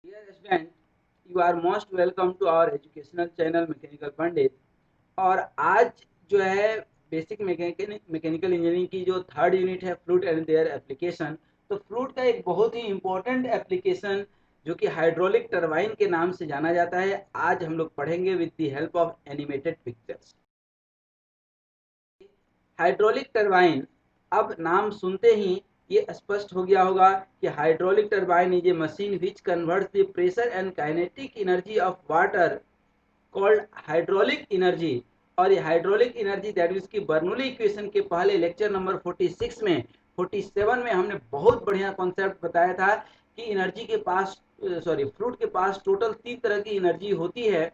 Dear student, you are most welcome to our educational channel mechanical Pandit. और आज जो है बेसिक मैकेनिकल इंजीनियरिंग की जो थर्ड यूनिट है फ्लूइड एंड देयर एप्लीकेशन। तो फ्लूइड का एक बहुत ही इम्पोर्टेंट एप्लीकेशन जो कि हाइड्रोलिक टरबाइन के नाम से जाना जाता है, आज हम लोग पढ़ेंगे with the help of animated pictures. Hydraulic turbine, अब नाम सुनते ही ये स्पष्ट हो गया होगा कि hydraulic turbine is a machine which converts the pressure and kinetic energy of water called hydraulic energy. और ये हाइड्रोलिक एनर्जी दैट मीन्स की बर्नौली इक्वेशन के पहले लेक्चर नंबर 46 में 47 में हमने बहुत बढ़िया कॉन्सेप्ट बताया था कि एनर्जी के पास फ्लूइड के पास टोटल 3 तरह की एनर्जी होती है,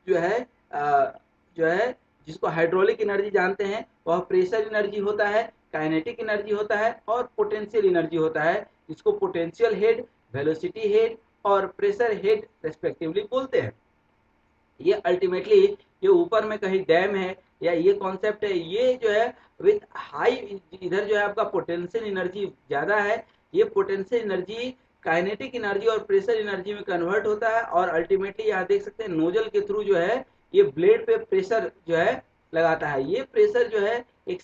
जो है जो है जिसको हाइड्रोलिक एनर्जी जानते हैं। वह प्रेशर एनर्जी होता है, काइनेटिक एनर्जी होता है और पोटेंशियल एनर्जी होता है, जिसको पोटेंशियल हेड, वेलोसिटी हेड और प्रेशर हेड रेस्पेक्टिवली बोलते हैं। ये अल्टीमेटली ये ऊपर में कहीं डैम है या ये कॉन्सेप्ट है, ये जो है विद हाई, इधर जो है आपका पोटेंशियल एनर्जी ज़्यादा है, ये पोटेंशियल एनर्जी काइनेटिक एनर्जी और प्रेशर एनर्जी में कन्वर्ट होता है। और अल्टीमेटली यहाँ देख सकते हैं नोजल के थ्रू जो है ये ब्लेड पे प्रेशर जो है लगाता है। ये प्रेशर जो है एक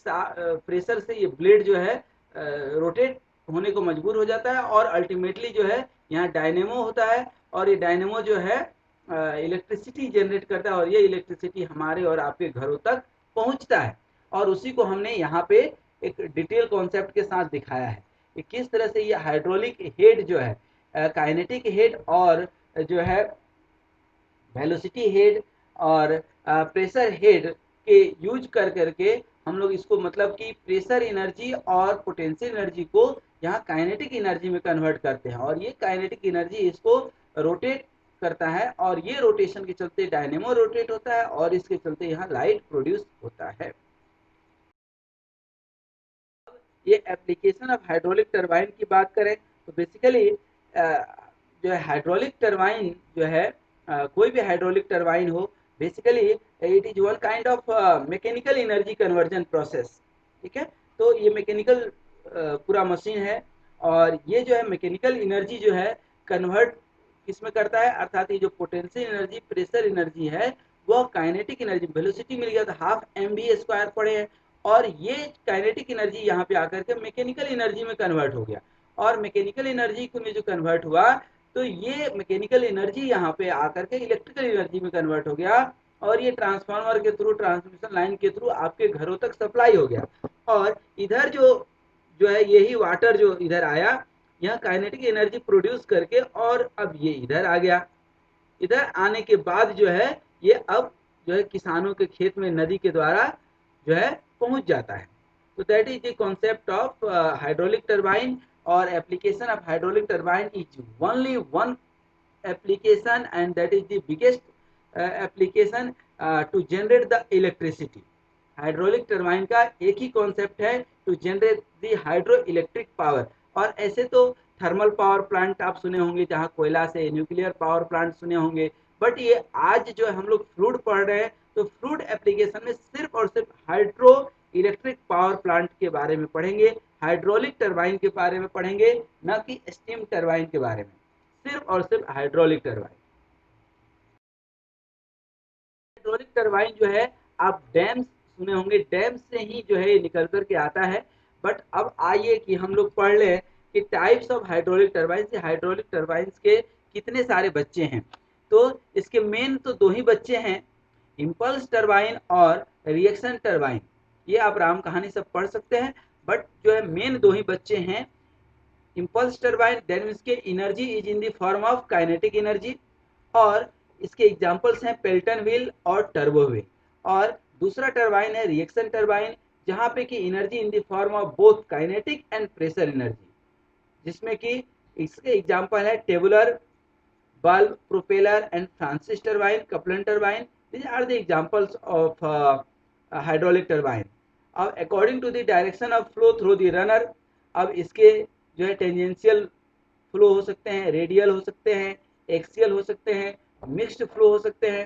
प्रेशर से ये ब्लेड जो है रोटेट होने को मजबूर हो जाता है और अल्टीमेटली जो है यहाँ डायनेमो होता है और ये डायनेमो जो है इलेक्ट्रिसिटी जनरेट करता है और ये इलेक्ट्रिसिटी हमारे और आपके घरों तक पहुंचता है। और उसी को हमने यहाँ पे एक डिटेल कॉन्सेप्ट के साथ दिखाया है कि किस तरह से ये हाइड्रोलिक हेड जो है, काइनेटिक हेड और जो है वेलोसिटी हेड और प्रेशर हेड के यूज कर करके हम लोग इसको मतलब कि प्रेशर एनर्जी और पोटेंशियल एनर्जी को यहाँ काइनेटिक एनर्जी में कन्वर्ट करते हैं और ये काइनेटिक एनर्जी इसको रोटेट करता है और ये रोटेशन के चलते डायनेमो रोटेट होता है और इसके चलते यहाँ लाइट प्रोड्यूस होता है। ये एप्लीकेशन ऑफ हाइड्रोलिक टरबाइन की बात करें तो बेसिकली जो है हाइड्रोलिक टरबाइन जो है, कोई भी हाइड्रोलिक टरबाइन हो, basically it is one kind of mechanical energy conversion process. ठीक है, तो ये मैकेनिकल पूरा मशीन है और ये जो है मैकेनिकल एनर्जी जो है कन्वर्ट किसमें करता है, अर्थात ये जो पोटेंशियल एनर्जी प्रेशर एनर्जी है वह काइनेटिक एनर्जी, वेलोसिटी मिल गया था हाफ एम बी स्क्वायर पड़े हैं और ये काइनेटिक एनर्जी यहाँ पे आकर के मैकेनिकल एनर्जी में कन्वर्ट हो गया। और मैकेनिकल एनर्जी में जो कन्वर्ट हुआ तो ये मैकेनिकल एनर्जी यहाँ पे आकर के इलेक्ट्रिकल एनर्जी में कन्वर्ट हो गया और ये ट्रांसफार्मर के थ्रू, ट्रांसमिशन लाइन के थ्रू आपके घरों तक सप्लाई हो गया। और इधर जो है यही वाटर जो इधर आया, यह काइनेटिक एनर्जी प्रोड्यूस करके और अब ये इधर आ गया। इधर आने के बाद जो है ये अब जो है किसानों के खेत में नदी के द्वारा जो है पहुंच जाता है। तो that is the concept of hydraulic turbine. और application of hydraulic turbine is only one application and that is the biggest application to generate the electricity। Hydraulic turbine का एक ही कॉन्सेप्ट है, to generate the hydro electric power. और ऐसे तो thermal power plant आप सुने होंगे जहाँ कोयला से, न्यूक्लियर पावर प्लांट सुने होंगे, बट ये आज जो हम लोग फ्लूइड पढ़ रहे हैं तो फ्लूइड एप्लीकेशन में सिर्फ और सिर्फ हाइड्रो इलेक्ट्रिक पावर प्लांट के बारे में पढ़ेंगे, हाइड्रोलिक टरबाइन के बारे में पढ़ेंगे, न कि स्टीम टरबाइन के बारे में, सिर्फ और सिर्फ हाइड्रोलिक टरबाइन। हाइड्रोलिक टरबाइन जो है आप डैम सुने होंगे, डैम से ही जो है निकल कर के आता है। बट अब आइए कि हम लोग पढ़ लें कि टाइप्स ऑफ हाइड्रोलिक टरबाइन से हाइड्रोलिक टरबाइन के कितने सारे बच्चे हैं। तो इसके मेन तो दो ही बच्चे हैं, इम्पल्स टरबाइन और रिएक्शन टरबाइन। ये आप राम कहानी सब पढ़ सकते हैं, बट जो है मेन दो ही बच्चे हैं। इम्पल्स टरबाइन दैट मीन्स के energy is in the form of kinetic energy और इसके एग्जांपल्स हैं पेल्टन व्हील और टर्बो व्हील। और दूसरा टरबाइन है रिएक्शन टरबाइन, जहां पे कि energy in the form of both kinetic and pressure energy, जिसमें कि इसके एग्जांपल है tubular, bulb, propeller and Francis turbine, Kaplan turbine. These are the examples of hydraulic turbine. अब according to the direction of flow through the runner, अब इसके जो है tangential flow हो सकते हैं, रेडियल हो सकते हैं, एक्सियल हो सकते हैं, मिक्स्ड फ्लो हो सकते हैं।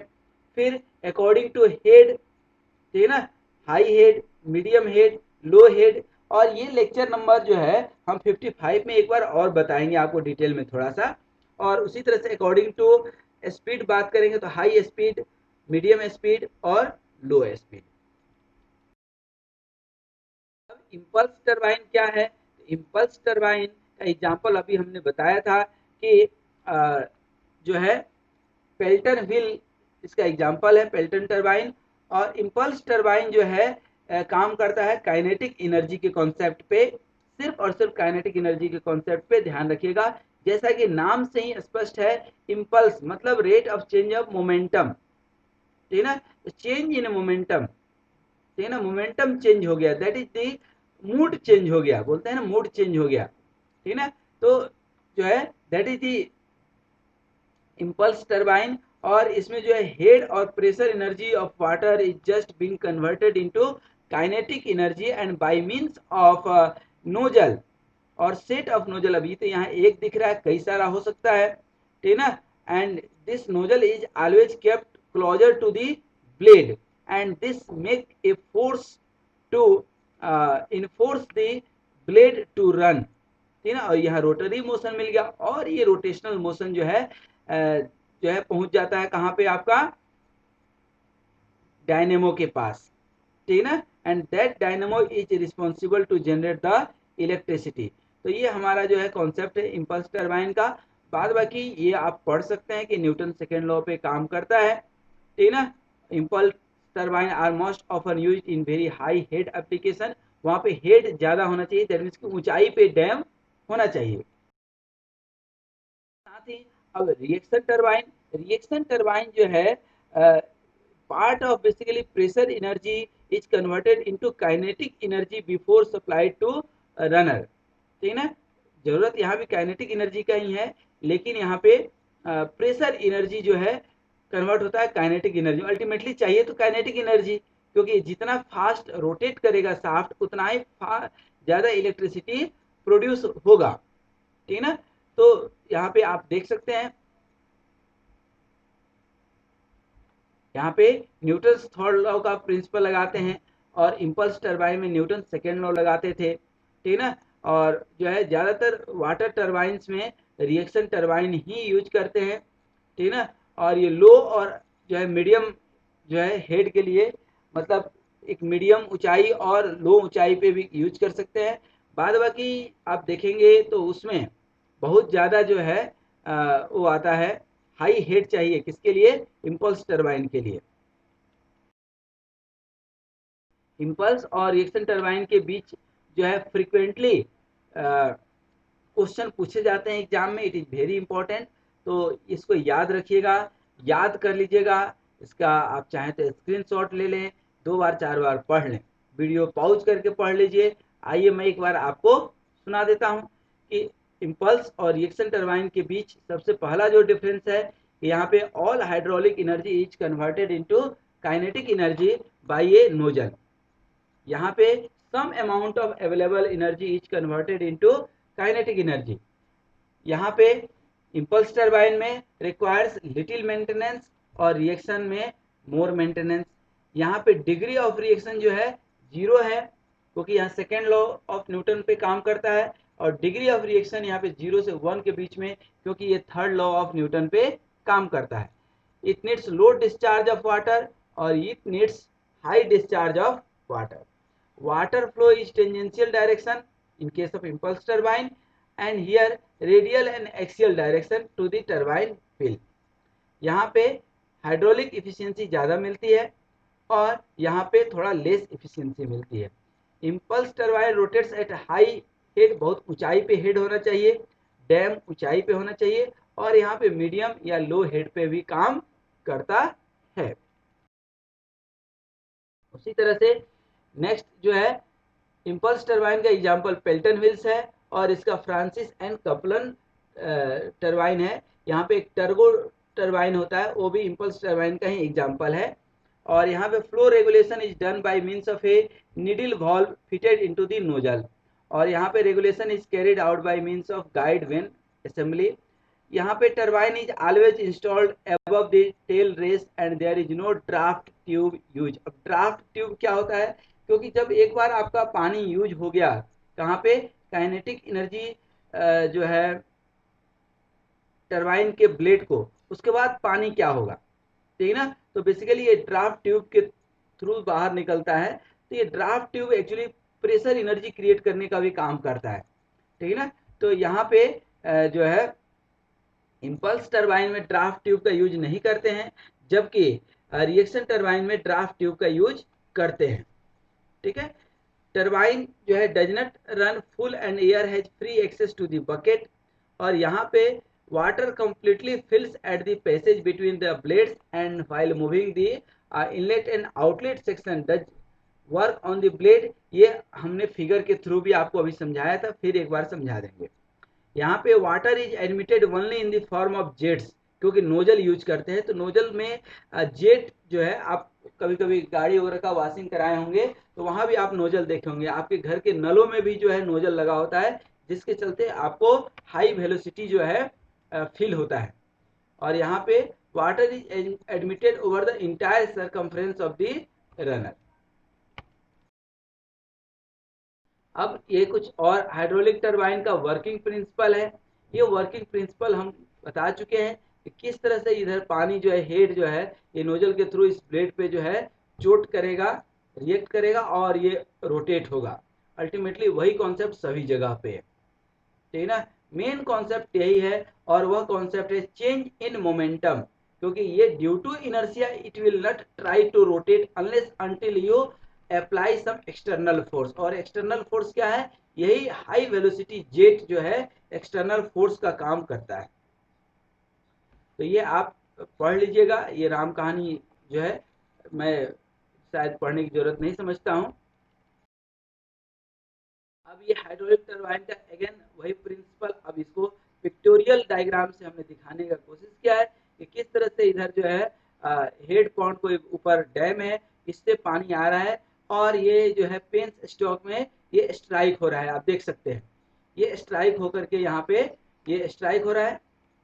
फिर अकॉर्डिंग टू हेड, ठीक है ना, हाई हेड, मीडियम हेड, लो हेड, और ये लेक्चर नंबर जो है हम 55 में एक बार और बताएंगे आपको डिटेल में थोड़ा सा। और उसी तरह से अकॉर्डिंग टू स्पीड बात करेंगे तो हाई स्पीड, मीडियम स्पीड और लो स्पीड। इम्पल्स टरबाइन क्या है? इम्पल्स टरबाइन का एग्जांपल अभी हमने बताया था कि जो है पेल्टन व्हील इसका एग्जांपल है, पेल्टन टरबाइन। और इम्पल्स टरबाइन जो है काम करता है काइनेटिक एनर्जी के कॉन्सेप्ट पे, सिर्फ और सिर्फ काइनेटिक एनर्जी के कॉन्सेप्ट पे ध्यान रखिएगा। जैसा कि नाम से ही स्पष्ट है, इम्पल्स मतलब rate of change of momentum, ठीक है ना, चेंज इन मोमेंटम, ठीक है ना, मोमेंटम चेंज हो गया, that is the mood change हो गया, बोलते हैं ना मूड चेंज हो गया, ठीक है ना। तो जो है that is the impulse turbine. और इसमें जो है हेड और pressure energy of water is just being converted into kinetic energy and bye means of nozzle और सेट ऑफ नोजल। अभी तो यहाँ एक दिख रहा है, कई सारा हो सकता है, ठीक है ना। And this nozzle is always kept closer to the blade and this make a force to enforce the blade to run, ठीक है ना। और यहाँ रोटरी मोशन मिल गया और ये रोटेशनल मोशन जो है पहुंच जाता है कहाँ पे आपका, डायनेमो के पास, ठीक है ना। And that dynamo is responsible to generate the electricity. तो ये हमारा जो है कॉन्सेप्ट है इम्पल्स टरबाइन का। बाद बाकी ये आप पढ़ सकते हैं कि न्यूटन सेकेंड लॉ पे काम करता है, ठीक है ना। Impulse turbine are most often use in very high head application, वहां पे हेड ज्यादा होना चाहिए, दैट मीन्स की ऊंचाई पे डैम होना चाहिए। साथ ही अब रिएक्शन टरबाइन जो है part of basically pressure energy is converted into kinetic energy before supplied to runner, ठीक है ना। जरूरत यहाँ भी काइनेटिक एनर्जी का ही है, लेकिन यहाँ पे प्रेशर एनर्जी जो है कन्वर्ट होता है काइनेटिक एनर्जी। अल्टीमेटली चाहिए तो काइनेटिक एनर्जी, क्योंकि जितना फास्ट रोटेट करेगा शाफ्ट उतना ही ज्यादा इलेक्ट्रिसिटी प्रोड्यूस होगा, ठीक है ना। तो यहाँ पे आप देख सकते हैं, यहाँ पे न्यूटन थर्ड लॉ का प्रिंसिपल लगाते हैं और इम्पल्स टरबाइन में न्यूटन सेकेंड लॉ लगाते थे, ठीक है ना। और जो है ज्यादातर वाटर टरबाइन्स में रिएक्शन टरबाइन ही यूज करते हैं, ठीक है ना। और ये लो और जो है मीडियम जो है हेड के लिए, मतलब एक मीडियम ऊंचाई और लो ऊंचाई पे भी यूज कर सकते हैं। बाद बाकी आप देखेंगे तो उसमें बहुत ज़्यादा जो है वो आता है, हाई हेड चाहिए किसके लिए, इम्पल्स टरबाइन के लिए। इम्पल्स और रिएक्शन टरबाइन के बीच जो है फ्रिक्वेंटली क्वेश्चन पूछे जाते हैं एग्जाम में, इट इज़ वेरी इंपॉर्टेंट। तो इसको याद रखिएगा, याद कर लीजिएगा। इसका आप चाहें तो स्क्रीनशॉट ले लें, 2 बार 4 बार पढ़ लें, वीडियो पॉज करके पढ़ लीजिए। आइए मैं एक बार आपको सुना देता हूँ कि इम्पल्स और रिएक्शन टरबाइन के बीच सबसे पहला जो डिफरेंस है, यहाँ पे all hydraulic energy is converted into kinetic energy by a nozzle. यहाँ पे some amount of available energy is converted into kinetic energy. यहाँ पे इम्पल्स टरबाइन में रिक्वायर्स लिटिल मेंटेनेंस और रिएक्शन में मोर मेंटेनेंस। यहाँ पे डिग्री ऑफ रिएक्शन जो है 0 है, क्योंकि यहाँ सेकेंड लॉ ऑफ न्यूटन पे काम करता है। और डिग्री ऑफ रिएक्शन यहाँ पे 0 से 1 के बीच में, क्योंकि ये थर्ड लॉ ऑफ न्यूटन पे काम करता है। It needs low discharge of water और it needs high discharge of water. Water flow is tangential direction in case of impulse turbine, and here radial and axial direction to the turbine wheel। यहाँ पे hydraulic efficiency ज़्यादा मिलती है और यहाँ पे थोड़ा लेस इफिशियंसी मिलती है। Impulse turbine rotates at high head, बहुत ऊंचाई पे हेड होना चाहिए, डैम ऊंचाई पे होना चाहिए, और यहाँ पे मीडियम या लो हेड पे भी काम करता है। उसी तरह से नेक्स्ट जो है इम्पल्स टरबाइन का एग्जांपल पेल्टन व्हील्स है और इसका फ्रांसिस एंड कपलन टरबाइन है। यहाँ पे एक टर्बो टरबाइन होता है, वो भी इम्पल्स टरबाइन का ही एग्जांपल है। और यहाँ पे flow regulation is done by means of a needle valve fitted into the nozzle, और यहाँ पे regulation is carried out by means of guide vane assembly. यहाँ पे turbine is always installed above the tail race and there is no draft tube use. अब draft tube क्या होता है, क्योंकि जब एक बार आपका पानी यूज हो गया कहाँ पे, काइनेटिक एनर्जी जो है टरबाइन के ब्लेड को, उसके बाद पानी क्या होगा, ठीक है ना। तो बेसिकली ये ड्राफ्ट ट्यूब के थ्रू बाहर निकलता है। तो ये draft tube actually pressure energy create करने का भी काम करता है, ठीक है ना। तो यहाँ पे जो है इम्पल्स टरबाइन में ड्राफ्ट ट्यूब का यूज नहीं करते हैं, जबकि रिएक्शन टरबाइन में ड्राफ्ट ट्यूब का यूज करते हैं, ठीक है। टरबाइन जो है does not run full and air has free access to the bucket, और यहाँ पे water completely fills at the passage between the blades, and while moving the inlet and outlet section does work on the blade। ये हमने figure के through भी आपको अभी समझाया था, फिर एक बार समझा देंगे। यहाँ पे water is admitted only in the form of jets, क्योंकि नोजल यूज करते हैं। तो नोजल में जेट जो है, आप कभी कभी गाड़ी वगैरह का वॉशिंग कराए होंगे तो वहां भी आप नोजल देखे होंगे, आपके घर के नलों में भी जो है नोजल लगा होता है, जिसके चलते आपको हाई वेलोसिटी जो है फील होता है। और यहाँ पे water is admitted over the entire circumference of the runner. अब ये कुछ और हाइड्रोलिक टरबाइन का वर्किंग प्रिंसिपल है। ये वर्किंग प्रिंसिपल हम बता चुके हैं कि किस तरह से इधर पानी जो है, हेड जो है, ये नोजल के थ्रू इस ब्लेड पे जो है चोट करेगा, रिएक्ट करेगा और ये रोटेट होगा। अल्टीमेटली वही कॉन्सेप्ट सभी जगह पे है, ठीक है ना। मेन कॉन्सेप्ट यही है, और वह कॉन्सेप्ट है चेंज इन मोमेंटम, क्योंकि ये due to inertia it will not try to rotate unless until you apply some external force. और एक्सटर्नल फोर्स क्या है, यही हाई वेलोसिटी जेट जो है एक्सटर्नल फोर्स का काम करता है। तो ये आप पढ़ लीजिएगा, ये राम कहानी जो है मैं शायद पढ़ने की जरूरत नहीं समझता हूँ। अब ये हाइड्रोलिक टरबाइन का अगेन वही प्रिंसिपल, अब इसको पिक्टोरियल डायग्राम से हमने दिखाने का कोशिश किया है कि किस तरह से इधर जो है हेड पॉन्ड को ऊपर डैम है, इससे पानी आ रहा है, और ये जो है पेंस स्टॉक में ये स्ट्राइक हो रहा है, आप देख सकते हैं ये स्ट्राइक होकर के यहाँ पे ये स्ट्राइक हो रहा है,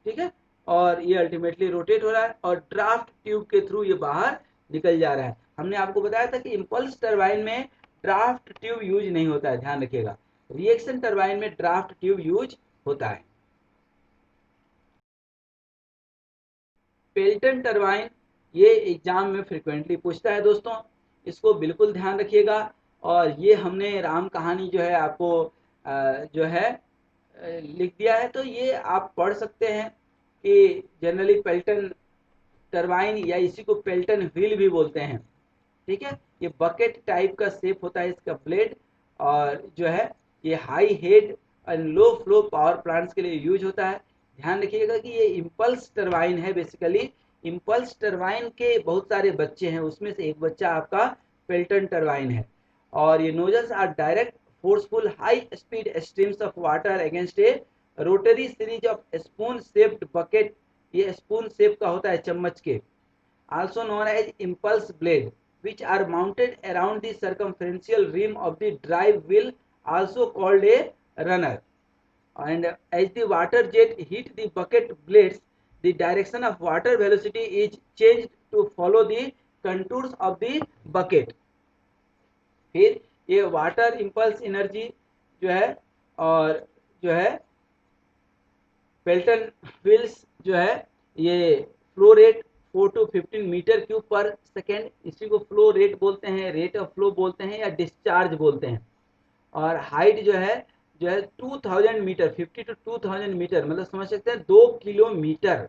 ठीक है। और ये अल्टीमेटली रोटेट हो रहा है और ड्राफ्ट ट्यूब के थ्रू ये बाहर निकल जा रहा है। हमने आपको बताया था कि इम्पल्स टरबाइन में ड्राफ्ट ट्यूब यूज नहीं होता है, ध्यान रखिएगा। रिएक्शन टरबाइन में ड्राफ्ट ट्यूब यूज होता है। पेल्टन टरबाइन ये एग्जाम में फ्रिक्वेंटली पूछता है दोस्तों, इसको बिल्कुल ध्यान रखिएगा। और ये हमने राम कहानी जो है आपको जो है लिख दिया है, तो ये आप पढ़ सकते हैं कि जनरली पेल्टन टरबाइन या इसी को पेल्टन व्हील भी बोलते हैं, ठीक है। ये बकेट टाइप का शेप होता है इसका ब्लेड, और जो है ये high head and low flow power plants के लिए यूज होता है। ध्यान रखिएगा कि ये इम्पल्स टरबाइन है। बेसिकली इम्पल्स टरबाइन के बहुत सारे बच्चे हैं, उसमें से एक बच्चा आपका पेल्टन टरबाइन है। और ये nozzles are direct forceful high speed streams of water against a rotary series of spoon shaped bucket. ये स्पून शेप का होता है, चम्मच के, also known as impulse blade, which are mounted around the circumferential rim of the drive wheel, also called a runner. And as the water jet hit the bucket blades, the direction of water velocity is changed to follow the contours of the bucket। फिर ये water impulse energy जो है, और जो है Pelton wheels जो है, ये flow rate 4 to 15 metre cube per second, इसी को फ्लो रेट बोलते हैं, रेट ऑफ फ्लो बोलते हैं या डिस्चार्ज बोलते हैं। और हाइट जो है 2000 मीटर, 50 to 2000 मीटर, मतलब समझ सकते हैं 2 किलोमीटर,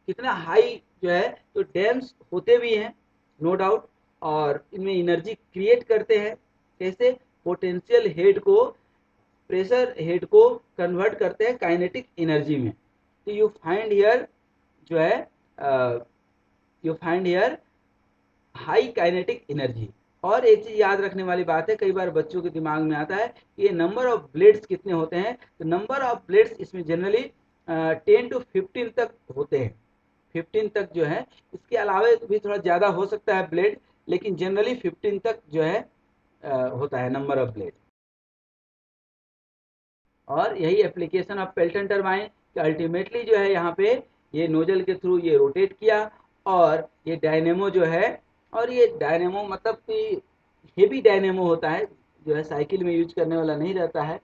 कितना हाई जो है। तो डैम्स होते भी हैं नो डाउट, और इनमें एनर्जी क्रिएट करते हैं, कैसे, पोटेंशियल हेड को, प्रेशर हेड को कन्वर्ट करते हैं काइनेटिक एनर्जी में। तो यू फाइंड हियर जो है you find here high kinetic energy. और एक चीज याद रखने वाली बात है, कई बार बच्चों के दिमाग में आता है कि ये नंबर ऑफ ब्लेड्स कितने होते हैं। तो नंबर ऑफ ब्लेड्स इसमें जनरली 10 to 15 तक होते हैं, 15 तक जो है। इसके अलावा भी थोड़ा ज़्यादा हो सकता है ब्लेड, लेकिन जनरली 15 तक जो है होता है नंबर ऑफ ब्लेड। और यही एप्लीकेशन ऑफ पेल्टन टरबाइन कि अल्टीमेटली जो है यहाँ पे ये नोजल के थ्रू ये रोटेट किया, और ये डायनेमो जो है, और ये डायनेमो मतलब कि हेवी डायनेमो होता है, जो है साइकिल में यूज करने वाला नहीं रहता है।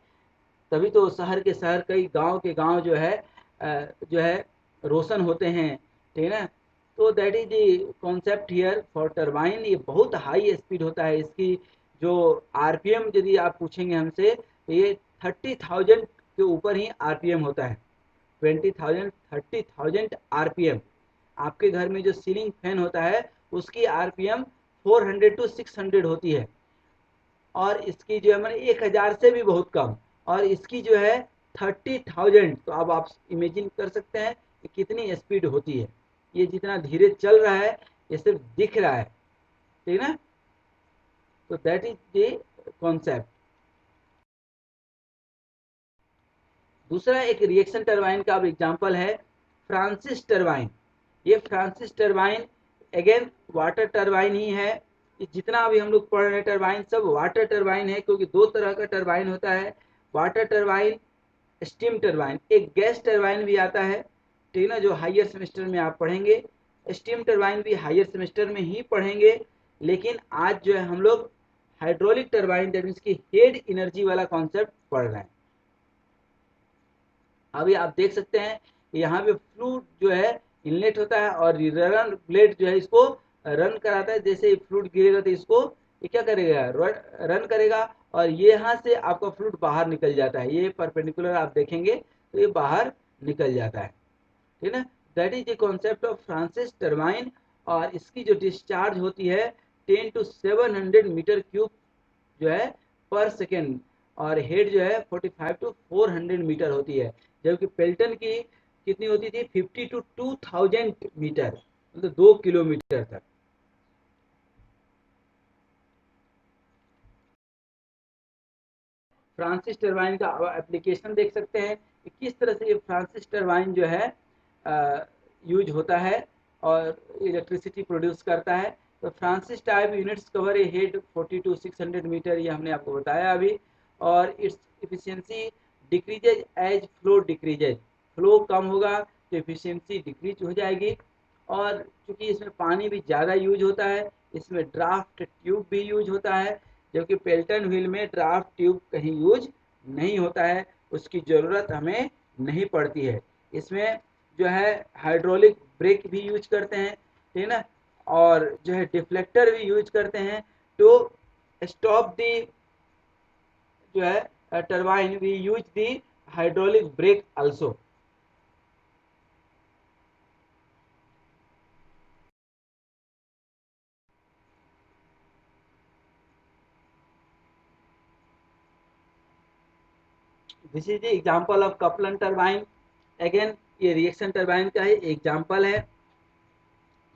तभी तो शहर के शहर, कई गांव के गांव जो है रोशन होते हैं, ठीक है ना। तो that is the concept here for turbine. ये बहुत हाई स्पीड होता है। इसकी जो आरपीएम यदि आप पूछेंगे हमसे, तो ये 30,000 के ऊपर ही आरपीएम होता है। 20,000 30,000 आरपीएम। आपके घर में जो सीलिंग फैन होता है उसकी आरपीएम 400 टू 600 होती है, और इसकी जो है मैंने 1000 से भी बहुत कम, और इसकी जो है 30,000। तो अब आप इमेजिन कर सकते हैं कि कितनी स्पीड होती है। ये जितना धीरे चल रहा है ये सिर्फ दिख रहा है, ठीक है ना। तो दैट इज द कॉन्सेप्ट। दूसरा एक रिएक्शन टरबाइन का अब एग्जांपल है फ्रांसिस टरबाइन। ये Francis turbine again water turbine ही है। जितना अभी हम लोग पढ़ रहे हैं टरबाइन सब वाटर टरबाइन है, क्योंकि दो तरह का टरबाइन होता है, वाटर टरबाइन, स्टीम टरबाइन। एक गैस टरबाइन भी आता है, ठीक है ना, जो हायर सेमेस्टर में आप पढ़ेंगे। स्टीम टरबाइन भी हायर सेमेस्टर में ही पढ़ेंगे, लेकिन आज जो है हम लोग हाइड्रोलिक टरबाइन दैट मीन्स की हेड एनर्जी वाला कॉन्सेप्ट पढ़ रहे हैं। अभी आप देख सकते हैं यहाँ पे फ्लूइड जो है इनलेट होता है, और रन ब्लेड जो है इसको रन कराता है। जैसे फ्लूइड गिरेगा तो इसको ये क्या करेगा, रन करेगा, और ये यहाँ से आपका फ्लूइड बाहर निकल जाता है। ये परपेंडिकुलर आप देखेंगे तो ये बाहर निकल जाता है, ठीक है ना। That is the concept of Francis turbine. और इसकी जो डिस्चार्ज होती है 10 to 700 मीटर क्यूब जो है पर सेकेंड, और हेड जो है 45 to 400 मीटर होती है। जबकि पेल्टन की कितनी होती थी, 50 to 2000 मीटर, मतलब 2 किलोमीटर तक। फ्रांसिस टरबाइन का एप्लीकेशन देख सकते हैं कि किस तरह से ये फ्रांसिस टरबाइन जो है यूज होता है और इलेक्ट्रिसिटी प्रोड्यूस करता है। तो Francis type units cover a head 40 to 600 metre, ये हमने आपको बताया अभी। और its efficiency decreases as flow decreases. Flow कम होगा तो इफिशियंसी डिक्रीज हो जाएगी। और चूंकि इसमें पानी भी ज़्यादा यूज होता है, इसमें ड्राफ्ट ट्यूब भी यूज होता है, जबकि पेल्टन व्हील में ड्राफ्ट ट्यूब कहीं यूज नहीं होता है, उसकी ज़रूरत हमें नहीं पड़ती है। इसमें जो है हाइड्रोलिक ब्रेक भी यूज करते हैं, ठीक है ना, और जो है डिफ्लेक्टर भी यूज करते हैं टू स्टॉप दी जो है turbine. We use the hydraulic brake also. This is the example of Kaplan turbine. Again ये रिएक्शन टरबाइन का ही एग्जांपल है।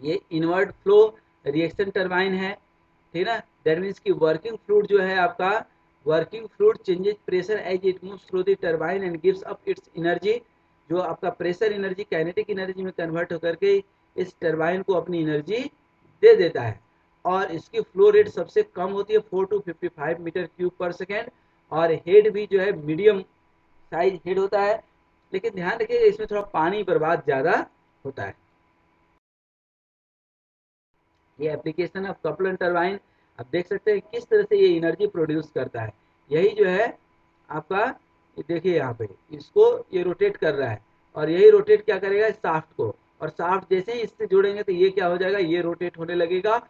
ये इनवर्ट फ्लो रिएक्शन टरबाइन है, ठीक है ना। दैट मीन्स की वर्किंग फ्लूइड जो है आपका, working fluid changes pressure as it moves through the turbine and gives up its energy. जो आपका प्रेशर एनर्जी काइनेटिक एनर्जी में कन्वर्ट होकर के इस टरबाइन को अपनी एनर्जी दे देता है। और इसकी फ्लो रेट सबसे कम होती है 4 to 55 metre cube per second. और हेड भी जो है मीडियम साइज हेड होता है, लेकिन ध्यान रखिएगा इसमें थोड़ा पानी बर्बाद ज़्यादा होता है। ये एप्लीकेशन ऑफ कपलन टरबाइन आप देख सकते हैं किस तरह से ये एनर्जी प्रोड्यूस करता है। यही जो है आपका, ये देखिए यहाँ पे इसको ये रोटेट कर रहा है, और यही रोटेट क्या करेगा शाफ्ट को, और शाफ्ट जैसे ही इससे जोड़ेंगे तो ये क्या हो जाएगा, ये रोटेट होने लगेगा,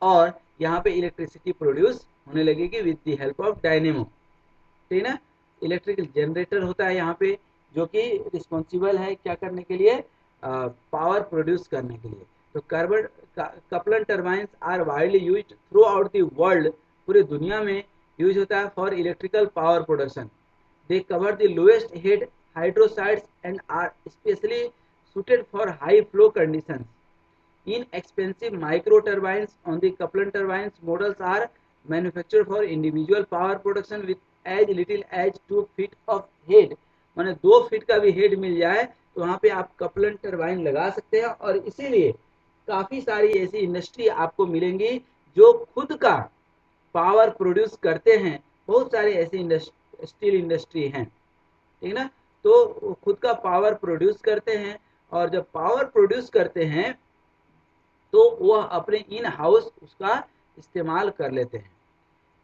और यहाँ पे इलेक्ट्रिसिटी प्रोड्यूस होने लगेगी with the help of dynamo, ठीक है ना। इलेक्ट्रिकल जनरेटर होता है यहाँ पे, जो कि रिस्पॉन्सिबल है क्या करने के लिए, पावर प्रोड्यूस करने के लिए। तो carbon Kaplan turbines are widely used throughout the world. पूरे दुनिया में यूज होता है for electrical power production. They cover the lowest head hydro sites and are specially suited for high flow conditions. Inexpensive micro turbines on the Kaplan turbines models are manufactured for individual power production with as little as 2 feet of head। माने 2 feet का भी head मिल जाए तो वहाँ पे आप कपलन turbine लगा सकते हैं। और इसीलिए काफ़ी सारी ऐसी इंडस्ट्री आपको मिलेंगी जो खुद का पावर प्रोड्यूस करते हैं। बहुत सारे ऐसे स्टील इंडस्ट्री हैं, ठीक ना। तो खुद का पावर प्रोड्यूस करते हैं, और जब पावर प्रोड्यूस करते हैं तो वह अपने इन हाउस उसका इस्तेमाल कर लेते हैं।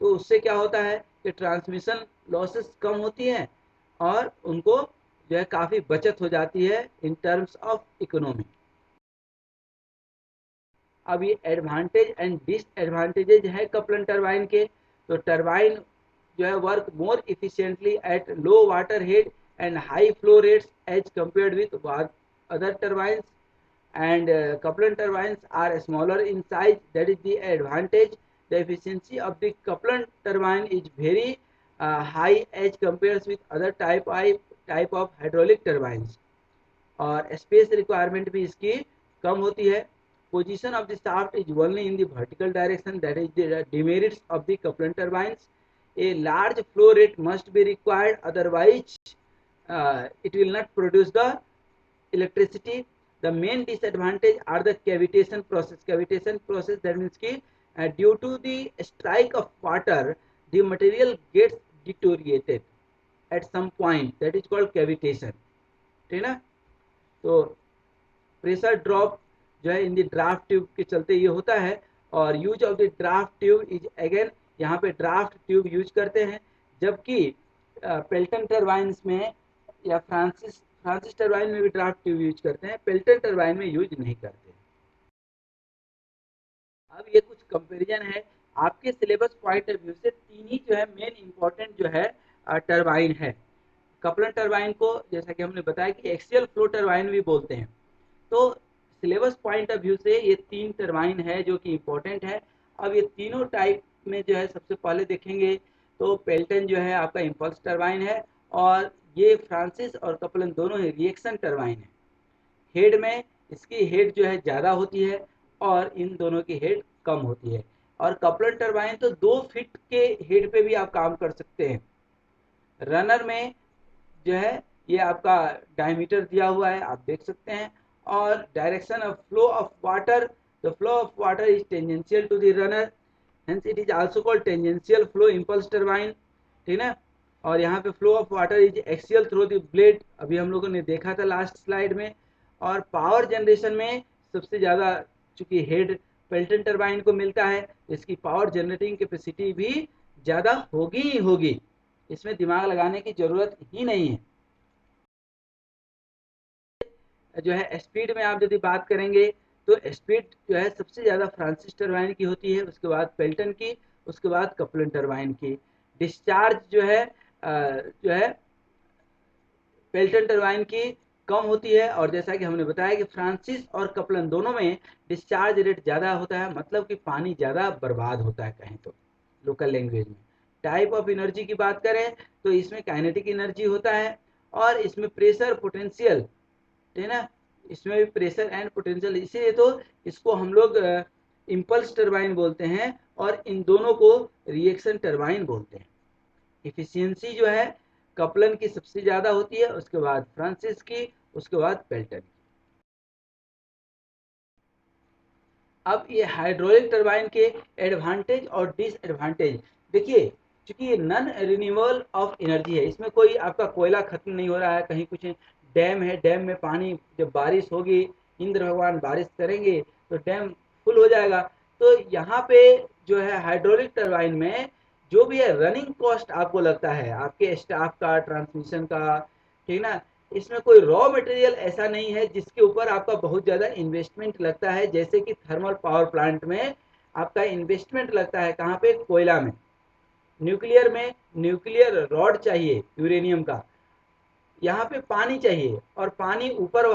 तो उससे क्या होता है कि ट्रांसमिशन लॉसेस कम होती हैं और उनको जो है काफ़ी बचत हो जाती है इन टर्म्स ऑफ इकोनॉमी। अब ये एडवांटेज एंड डिसएडवांटेजेज है कपलन टरबाइन के। तो टरबाइन जो है work more efficiently at low water head and high flow rates as compared with other turbines, and coupler turbines are smaller in size. That is the advantage. The efficiency of the coupler turbine is very high as compared with other type of hydraulic turbines, और space requirement भी इसकी कम होती है। Position of the shaft is only in the vertical direction, that is the demerits of the Kaplan turbines. A large flow rate must be required, otherwise it will not produce the electricity. The main disadvantage are the cavitation process. Cavitation process, that means ki due to the strike of water the material gets deteriorated at some point, that is called cavitation, ठीक ना। तो pressure drop जो है in the draft tube के चलते ये होता है। और use of the draft tube is again, यहाँ पे ड्राफ्ट ट्यूब यूज करते हैं, जबकि पेल्टन टरबाइंस में या फ्रांसिस टरबाइन में भी ड्राफ्ट ट्यूब यूज करते हैं, पेल्टन टरबाइन में यूज नहीं करते। अब ये कुछ कंपैरिजन है आपके सिलेबस पॉइंट ऑफ व्यू से। तीन ही जो है मेन इंपॉर्टेंट जो है टरबाइन है। कपलन टरबाइन को जैसा कि हमने बताया कि एक्सियल फ्लो टरबाइन भी बोलते हैं। तो सिलेबस पॉइंट ऑफ व्यू से ये तीन टरबाइन है जो कि इम्पोर्टेंट है। अब ये तीनों टाइप में जो है सबसे पहले देखेंगे तो पेल्टन जो है आपका इम्पल्स टरबाइन है, और ये फ्रांसिस और कपलन दोनों ही रिएक्शन टरबाइन है। हेड में इसकी हेड जो है ज़्यादा होती है और इन दोनों की हेड कम होती है। और कपलन टरबाइन तो 2 फीट के हेड पे भी आप काम कर सकते हैं। रनर में जो है ये आपका डायमीटर दिया हुआ है, आप देख सकते हैं। और direction of flow of water, the flow of water is tangential to the runner, hence it is also called tangential flow impulse turbine, ठीक है। और यहाँ पे flow of water is axial through the blade, अभी हम लोगों ने देखा था लास्ट स्लाइड में। और पावर जनरेशन में सबसे ज़्यादा चूंकि हेड पेल्टन टरबाइन को मिलता है, इसकी पावर जनरेटिंग कैपेसिटी भी ज़्यादा होगी ही होगी, इसमें दिमाग लगाने की ज़रूरत ही नहीं है। जो है स्पीड में आप यदि बात करेंगे तो स्पीड जो है सबसे ज़्यादा फ्रांसिस टरबाइन की होती है, उसके बाद पेल्टन की, उसके बाद कपलन टरबाइन की। डिस्चार्ज जो है पेल्टन टरबाइन की कम होती है, और जैसा कि हमने बताया कि फ्रांसिस और कपलन दोनों में डिस्चार्ज रेट ज़्यादा होता है, मतलब कि पानी ज़्यादा बर्बाद होता है कहें तो लोकल लैंग्वेज में। टाइप ऑफ एनर्जी की बात करें तो इसमें काइनेटिक एनर्जी होता है, और इसमें प्रेशर पोटेंशियल, है ना, इसमें भी प्रेशर एंड पोटेंशियल, इसीलिए तो इसको हम लोग इम्पल्स टरबाइन बोलते हैं, और इन दोनों को रिएक्शन टरबाइन बोलते हैं। इफिशियंसी जो है कपलन की सबसे ज़्यादा होती है, उसके बाद फ्रांसिस की, उसके बाद पेल्टन की। अब ये हाइड्रोलिक टरबाइन के एडवांटेज और डिसएडवांटेज देखिए। चूंकि ये नॉन रिन्यूएबल ऑफ एनर्जी है, इसमें कोई आपका कोयला खत्म नहीं हो रहा है, कहीं कुछ डैम है, डैम में पानी जब बारिश होगी, इंद्र भगवान बारिश करेंगे तो डैम फुल हो जाएगा। तो यहाँ पे जो है हाइड्रोलिक टरबाइन में जो भी है रनिंग कॉस्ट आपको लगता है आपके स्टाफ का, ट्रांसमिशन का, ठीक ना, इसमें कोई रॉ मटेरियल ऐसा नहीं है जिसके ऊपर आपका बहुत ज़्यादा इन्वेस्टमेंट लगता है, जैसे कि थर्मल पावर प्लांट में आपका इन्वेस्टमेंट लगता है कहाँ पे, कोयला में। न्यूक्लियर में न्यूक्लियर रॉड चाहिए यूरेनियम का, यहाँ पे पानी चाहिए, और पानी ऊपर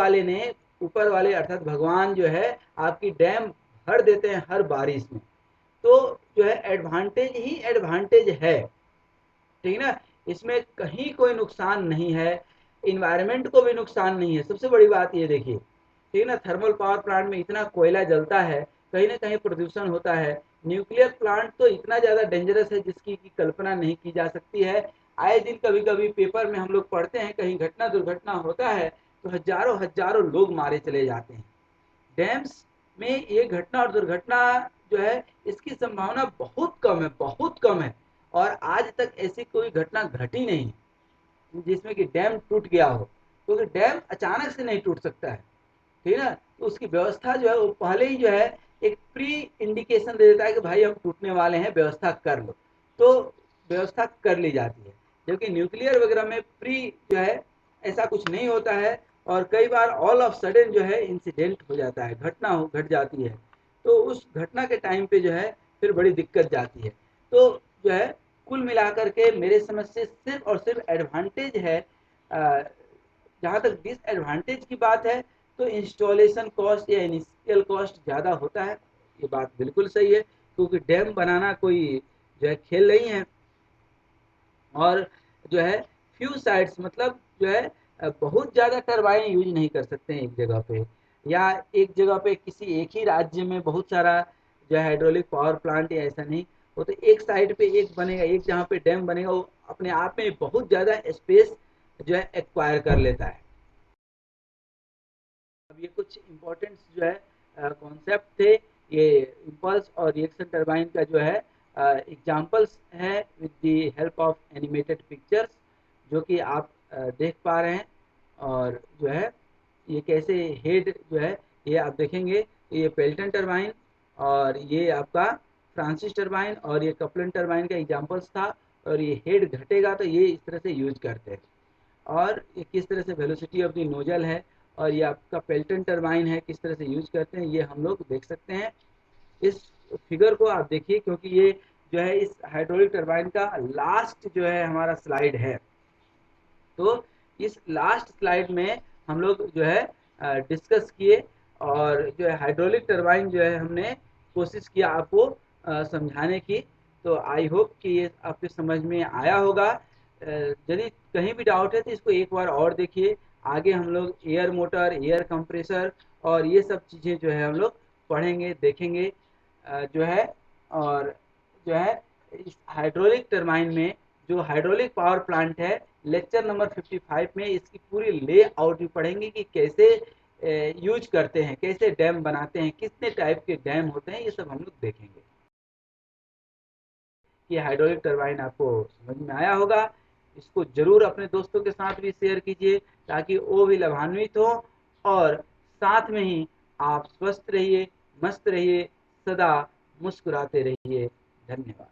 वाले अर्थात भगवान जो है आपकी डैम भर देते हैं हर बारिश में। तो जो है एडवांटेज ही एडवांटेज है, ठीक ना। इसमें कहीं कोई नुकसान नहीं है, इन्वायरमेंट को भी नुकसान नहीं है। सबसे बड़ी बात ये देखिए, ठीक है ना, थर्मल पावर प्लांट में इतना कोयला जलता है, कहीं ना कहीं प्रदूषण होता है। न्यूक्लियर प्लांट तो इतना ज़्यादा डेंजरस है जिसकी की कल्पना नहीं की जा सकती है। आए दिन कभी कभी पेपर में हम लोग पढ़ते हैं, कहीं घटना दुर्घटना होता है तो हजारों हजारों लोग मारे चले जाते हैं। डैम्स में ये घटना और दुर्घटना जो है इसकी संभावना बहुत कम है, बहुत कम है। और आज तक ऐसी कोई घटना घटी नहीं जिसमें कि डैम टूट गया हो, क्योंकि डैम अचानक से नहीं टूट सकता है, ठीक है ना। तो उसकी व्यवस्था जो है वो पहले ही जो है एक प्री इंडिकेशन दे देता है कि भाई हम टूटने वाले हैं, व्यवस्था कर लो। तो व्यवस्था कर ली जाती है, जबकि न्यूक्लियर वगैरह में प्री जो है ऐसा कुछ नहीं होता है, और कई बार ऑल ऑफ सडन जो है इंसिडेंट हो जाता है, घट जाती है। तो उस घटना के टाइम पे जो है फिर बड़ी दिक्कत जाती है। तो जो है कुल मिलाकर के मेरे समझ से सिर्फ और सिर्फ एडवांटेज है। जहाँ तक डिसएडवांटेज की बात है, तो इंस्टॉलेशन कॉस्ट या इनिशियल कॉस्ट ज़्यादा होता है, ये बात बिल्कुल सही है, क्योंकि डैम बनाना कोई जो है खेल नहीं है। और जो है फ्यू साइट्स मतलब जो है बहुत ज़्यादा टरबाइन यूज नहीं कर सकते हैं एक जगह पे, या एक जगह पे किसी एक ही राज्य में बहुत सारा जो है हाइड्रोलिक पावर प्लांट या ऐसा नहीं। वो तो एक साइड पे एक बनेगा, एक जहाँ पे डैम बनेगा वो अपने आप में बहुत ज़्यादा स्पेस जो है एक्वायर कर लेता है। अब ये कुछ इम्पोर्टेंट जो है कॉन्सेप्ट थे, ये इम्पल्स और रिएक्शन टरबाइन का जो है एग्जांपल्स है with the help of animated pictures, जो कि आप देख पा रहे हैं। और जो है ये कैसे हेड जो है ये आप देखेंगे, ये पेल्टन टरबाइन और ये आपका फ्रांसिस टरबाइन और ये कपलन टरबाइन का एग्जांपल्स था। और ये हेड घटेगा तो ये इस तरह से यूज करते हैं, और ये किस तरह से वेलोसिटी ऑफ द नोजल है, और ये आपका पेल्टन टरबाइन है किस तरह से यूज करते हैं, ये हम लोग देख सकते हैं। इस फिगर को आप देखिए, क्योंकि ये जो है इस हाइड्रोलिक टरबाइन का लास्ट जो है हमारा स्लाइड है। तो इस लास्ट स्लाइड में हम लोग जो है डिस्कस किए, और जो है हाइड्रोलिक टरबाइन जो है हमने कोशिश किया आपको समझाने की। तो आई होप कि ये आपके समझ में आया होगा। यदि कहीं भी डाउट है तो इसको एक बार और देखिए। आगे हम लोग एयर मोटर, एयर कंप्रेसर और ये सब चीज़ें जो है हम लोग पढ़ेंगे, देखेंगे जो है। और जो है इस हाइड्रोलिक टरबाइन में जो हाइड्रोलिक पावर प्लांट है, लेक्चर नंबर 55 में इसकी पूरी लेआउट भी पढ़ेंगे कि कैसे यूज करते हैं, कैसे डैम बनाते हैं, कितने टाइप के डैम होते हैं, ये सब हम लोग देखेंगे। कि हाइड्रोलिक टरबाइन आपको समझ में आया होगा। इसको जरूर अपने दोस्तों के साथ भी शेयर कीजिए, ताकि वो भी लाभान्वित हो, और साथ में ही आप स्वस्थ रहिए, मस्त रहिए, सदा मुस्कुराते रहिए। धन्यवाद।